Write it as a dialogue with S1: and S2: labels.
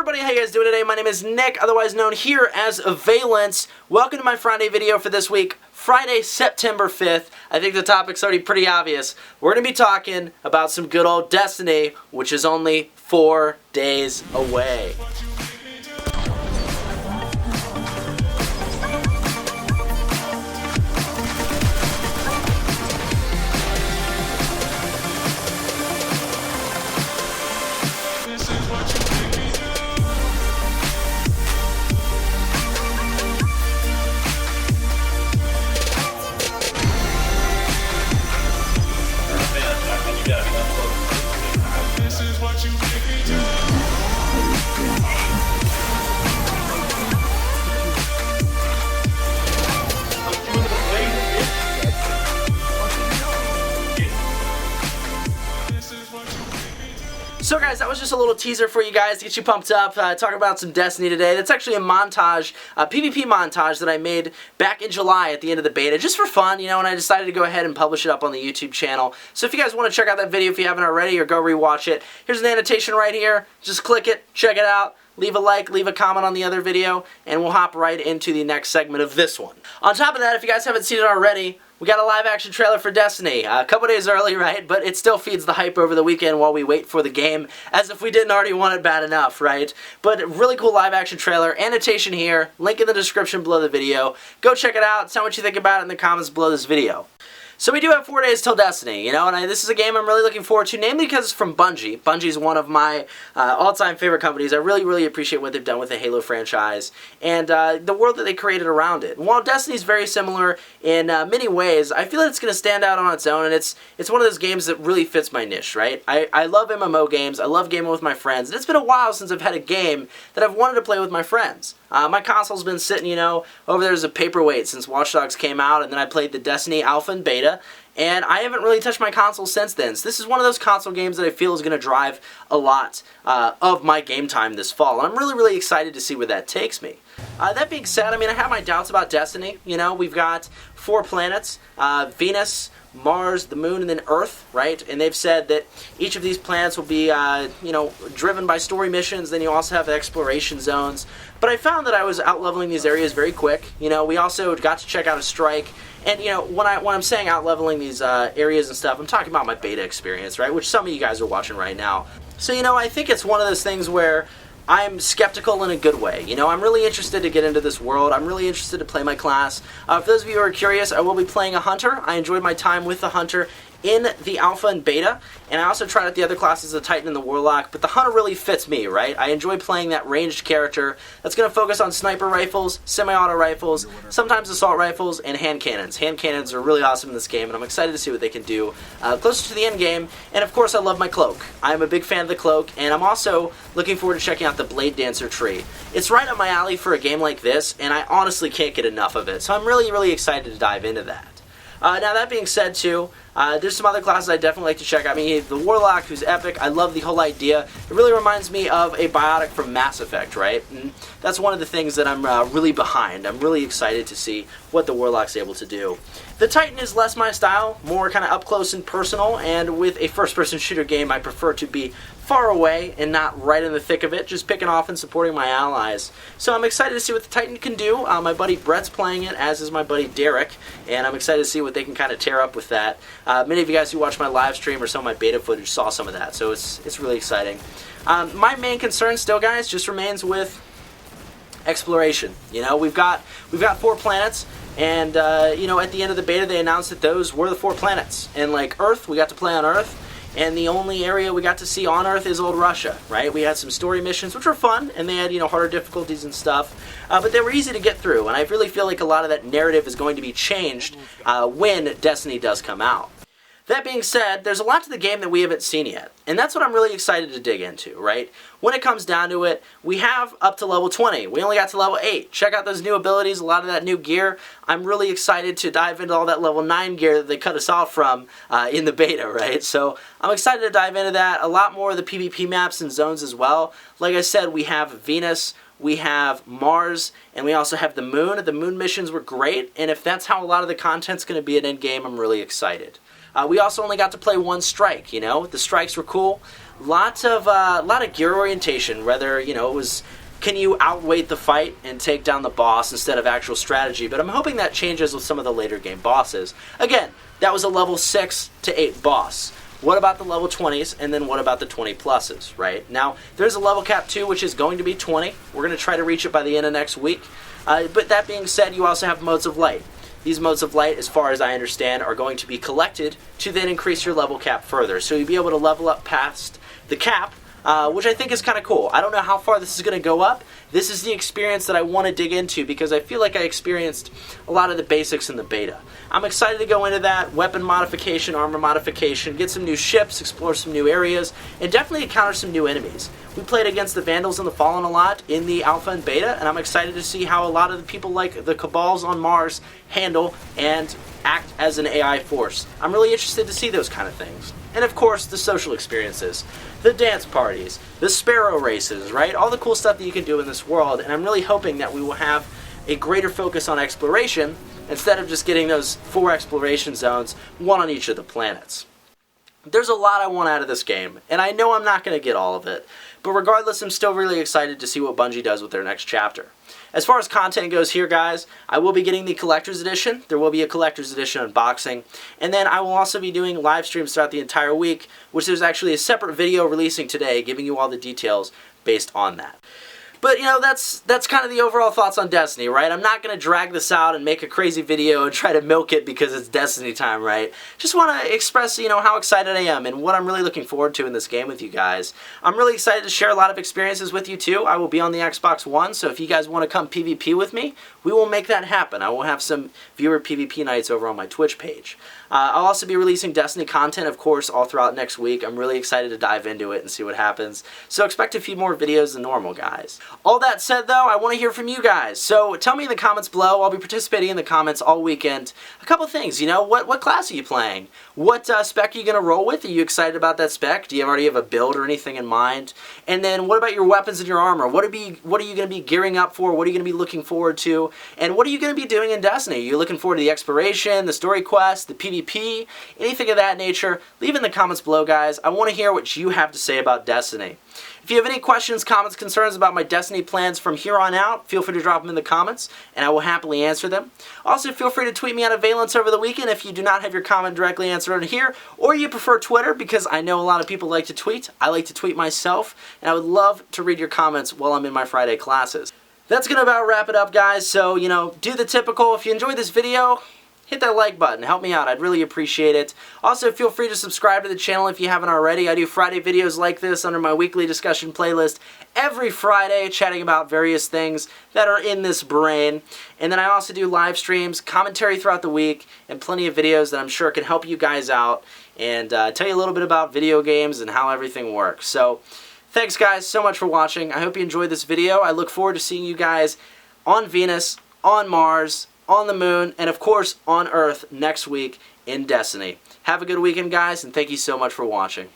S1: everybody, how you guys doing today? My name is Nick, otherwise known here as Avialence. Welcome to my Friday video for this week, Friday, September 5th. I think the topic's already pretty obvious. We're going to be talking about some good old Destiny, which is only 4 days away. So guys, that was just a little teaser for you guys to get you pumped up, talk about some Destiny today. That's actually a montage, a PvP montage that I made back in July at the end of the beta, just for fun, you know, and I decided to go ahead and publish it up on the YouTube channel. So if you guys want to check out that video if you haven't already, or go rewatch it, here's an annotation right here. Just click it, check it out. Leave a like, leave a comment on the other video, and we'll hop right into the next segment of this one. On top of that, if you guys haven't seen it already, we got a live action trailer for Destiny. A couple days early, right? But it still feeds the hype over the weekend while we wait for the game, as if we didn't already want it bad enough, right? But really cool live action trailer. Annotation here, link in the description below the video. Go check it out, tell me what you think about it in the comments below this video. So we do have 4 days till Destiny, you know, and this is a game I'm really looking forward to, namely because it's from Bungie. Bungie's one of my all-time favorite companies. I really appreciate what they've done with the Halo franchise and the world that they created around it. And while Destiny's very similar in many ways, I feel that it's going to stand out on its own, and it's one of those games that really fits my niche, right? I love MMO games, I love gaming with my friends, and it's been a while since I've had a game that I've wanted to play with my friends. My console's been sitting, you know, over there as a paperweight since Watch Dogs came out, and then I played the Destiny Alpha and Beta, and I haven't really touched my console since then. So this is one of those console games that I feel is going to drive a lot of my game time this fall, and I'm really excited to see where that takes me. That being said, I mean, I have my doubts about Destiny. You know, we've got 4 planets, Venus, Mars, the Moon, and then Earth, right? And they've said that each of these planets will be, you know, driven by story missions. Then you also have the exploration zones. But I found that I was out-leveling these areas very quick. You know, we also got to check out a strike. And, you know, when I'm saying out-leveling these areas and stuff, I'm talking about my beta experience, right? Which some of you guys are watching right now. So, you know, I think it's one of those things where I'm skeptical in a good way. You know, I'm really interested to get into this world. I'm really interested to play my class. For those of you who are curious, I will be playing a Hunter. I enjoyed my time with the Hunter in the Alpha and Beta, and I also tried out the other classes, the Titan and the Warlock, but the Hunter really fits me, right? I enjoy playing that ranged character that's going to focus on sniper rifles, semi-auto rifles, sometimes assault rifles, and hand cannons. Hand cannons are really awesome in this game, and I'm excited to see what they can do closer to the end game, and of course I love my cloak. I'm a big fan of the cloak, and I'm also looking forward to checking out the Blade Dancer tree. It's right up my alley for a game like this, and I honestly can't get enough of it, so I'm really excited to dive into that. Now that being said too, there's some other classes I definitely like to check out. I mean, the Warlock, who's epic. I love the whole idea. It really reminds me of a biotic from Mass Effect, right? And that's one of the things that I'm really behind. I'm really excited to see what the Warlock's able to do. The Titan is less my style, more kind of up close and personal, and with a first-person shooter game, I prefer to be far away and not right in the thick of it, just picking off and supporting my allies. So I'm excited to see what the Titan can do. My buddy Brett's playing it, as is my buddy Derek, and I'm excited to see what they can kind of tear up with that. Many of you guys who watched my live stream or some of my beta footage saw some of that, so it's really exciting. My main concern still, guys, just remains with exploration. You know, we've got 4 planets, and you know, at the end of the beta they announced that those were the 4 planets. And like Earth, we got to play on Earth, and the only area we got to see on Earth is old Russia, right? We had some story missions, which were fun, and they had, you know, harder difficulties and stuff, but they were easy to get through, and I really feel like a lot of that narrative is going to be changed when Destiny does come out. That being said, there's a lot to the game that we haven't seen yet, and that's what I'm really excited to dig into, right? When it comes down to it, we have up to level 20. We only got to level 8. Check out those new abilities, a lot of that new gear. I'm really excited to dive into all that level 9 gear that they cut us off from in the beta, right? So I'm excited to dive into that. A lot more of the PvP maps and zones as well. Like I said, we have Venus, we have Mars, and we also have the Moon. The Moon missions were great, and if that's how a lot of the content's going to be at endgame, I'm really excited. We also only got to play one strike, you know. The strikes were cool. Lot of gear orientation, whether, you know, it was can you outweight the fight and take down the boss instead of actual strategy, but I'm hoping that changes with some of the later game bosses. Again, that was a level 6 to 8 boss. What about the level 20s, and then what about the 20 pluses, right? Now, there's a level cap too, which is going to be 20. We're going to try to reach it by the end of next week. But that being said, you also have modes of light. These modes of light, as far as I understand, are going to be collected to then increase your level cap further. So you'll be able to level up past the cap, which I think is kind of cool. I don't know how far this is going to go up. This is the experience that I want to dig into because I feel like I experienced a lot of the basics in the beta. I'm excited to go into that, weapon modification, armor modification, get some new ships, explore some new areas, and definitely encounter some new enemies. We played against the Vandals and the Fallen a lot in the alpha and beta, and I'm excited to see how a lot of the people like the Cabals on Mars handle and act as an AI force. I'm really interested to see those kind of things. And of course, the social experiences, the dance parties, the sparrow races, right? All the cool stuff that you can do in this world, and I'm really hoping that we will have a greater focus on exploration instead of just getting those 4 exploration zones, 1 on each of the planets. There's a lot I want out of this game, and I know I'm not going to get all of it, but regardless, I'm still really excited to see what Bungie does with their next chapter. As far as content goes here, guys, I will be getting the Collector's Edition. There will be a Collector's Edition unboxing. And then I will also be doing live streams throughout the entire week, which there's actually a separate video releasing today giving you all the details based on that. But, you know, that's kind of the overall thoughts on Destiny, right? I'm not going to drag this out and make a crazy video and try to milk it because it's Destiny time, right? Just want to express, you know, how excited I am and what I'm really looking forward to in this game with you guys. I'm really excited to share a lot of experiences with you, too. I will be on the Xbox One, so if you guys want to come PvP with me, we will make that happen. I will have some viewer PvP nights over on my Twitch page. I'll also be releasing Destiny content, of course, all throughout next week. I'm really excited to dive into it and see what happens. So expect a few more videos than normal, guys. All that said, though, I want to hear from you guys. So tell me in the comments below. I'll be participating in the comments all weekend. A couple things, you know, what class are you playing? What spec are you going to roll with? Are you excited about that spec? Do you already have a build or anything in mind? And then what about your weapons and your armor? What are you going to be gearing up for? What are you going to be looking forward to? And what are you going to be doing in Destiny? Are you looking forward to the exploration, the story quest, the PvP, anything of that nature? Leave in the comments below, guys. I want to hear what you have to say about Destiny. If you have any questions, comments, concerns about my Destiny plans from here on out, feel free to drop them in the comments, and I will happily answer them. Also, feel free to tweet me at Avialence over the weekend if you do not have your comment directly answered on here, or you prefer Twitter, because I know a lot of people like to tweet. I like to tweet myself, and I would love to read your comments while I'm in my Friday classes. That's going to about wrap it up, guys, so, you know, do the typical. If you enjoyed this video, hit that like button. Help me out. I'd really appreciate it. Also, feel free to subscribe to the channel if you haven't already. I do Friday videos like this under my weekly discussion playlist every Friday, chatting about various things that are in this brain. And then I also do live streams, commentary throughout the week, and plenty of videos that I'm sure can help you guys out and tell you a little bit about video games and how everything works. So, thanks guys so much for watching. I hope you enjoyed this video. I look forward to seeing you guys on Venus, on Mars, on the moon, and of course on Earth next week in Destiny. Have a good weekend, guys, and thank you so much for watching.